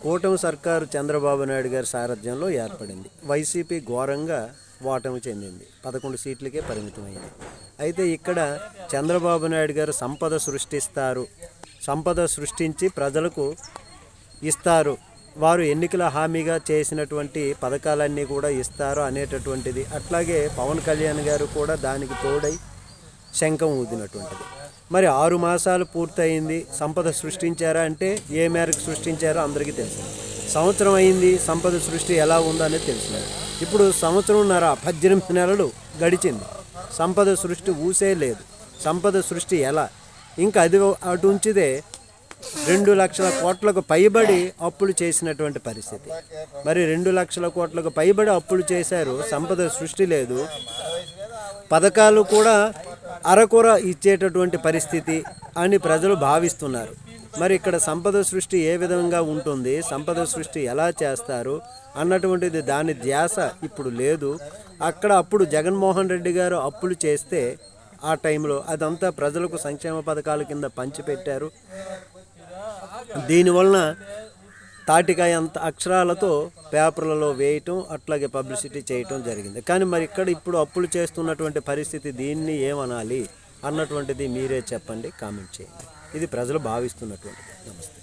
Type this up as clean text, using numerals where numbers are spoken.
కూటమి సర్కారు చంద్రబాబు నాయుడు గారి సారథ్యంలో ఏర్పడింది. వైసీపీ ఘోరంగా ఓటమి చెందింది, 11 సీట్లకే పరిమితమైంది. అయితే ఇక్కడ చంద్రబాబు నాయుడు గారు సంపద సృష్టిస్తారు, సంపద సృష్టించి ప్రజలకు ఇస్తారు, వారు ఎన్నికల హామీగా చేసినటువంటి పథకాలన్నీ కూడా ఇస్తారు అనేటటువంటిది. అట్లాగే పవన్ కళ్యాణ్ గారు కూడా దానికి తోడై శంఖం ఊదినటువంటిది. మరి 6 మాసాలు పూర్తయింది, సంపద సృష్టించారా అంటే ఏ మేరకు సృష్టించారో అందరికీ తెలుసు. సంవత్సరం అయింది, సంపద సృష్టి ఎలా ఉందో అనేది తెలిసింది. ఇప్పుడు సంవత్సరంన్నర 18 నెలలు గడిచింది, సంపద సృష్టి ఊసే లేదు. సంపద సృష్టి ఎలా? ఇంకా అది అటు ఉంచితే 2 లక్షల కోట్లకు పైబడి అప్పులు చేసినటువంటి పరిస్థితి. మరి 2 లక్షల కోట్లకు పైబడి అప్పులు చేశారు, సంపద సృష్టి లేదు, పథకాలు కూడా అరకొర ఇచ్చేటటువంటి పరిస్థితి అని ప్రజలు భావిస్తున్నారు. మరి ఇక్కడ సంపద సృష్టి ఏ విధంగా ఉంటుంది, సంపద సృష్టి ఎలా చేస్తారు అన్నటువంటిది దాని ధ్యాస ఇప్పుడు లేదు. అప్పుడు జగన్మోహన్ రెడ్డి గారు అప్పులు చేస్తే ఆ టైంలో అదంతా ప్రజలకు సంక్షేమ పథకాల కింద పంచిపెట్టారు. దీనివలన తాటికాయ అంత అక్షరాలతో పేపర్లలో వేయటం, అట్లాగే పబ్లిసిటీ చేయటం జరిగింది. కానీ మరి ఇక్కడ ఇప్పుడు అప్పులు చేస్తున్నటువంటి పరిస్థితి, దీన్ని ఏమనాలి అన్నటువంటిది మీరే చెప్పండి, కామెంట్ చేయండి. ఇది ప్రజలు భావిస్తున్నటువంటిది. నమస్తే.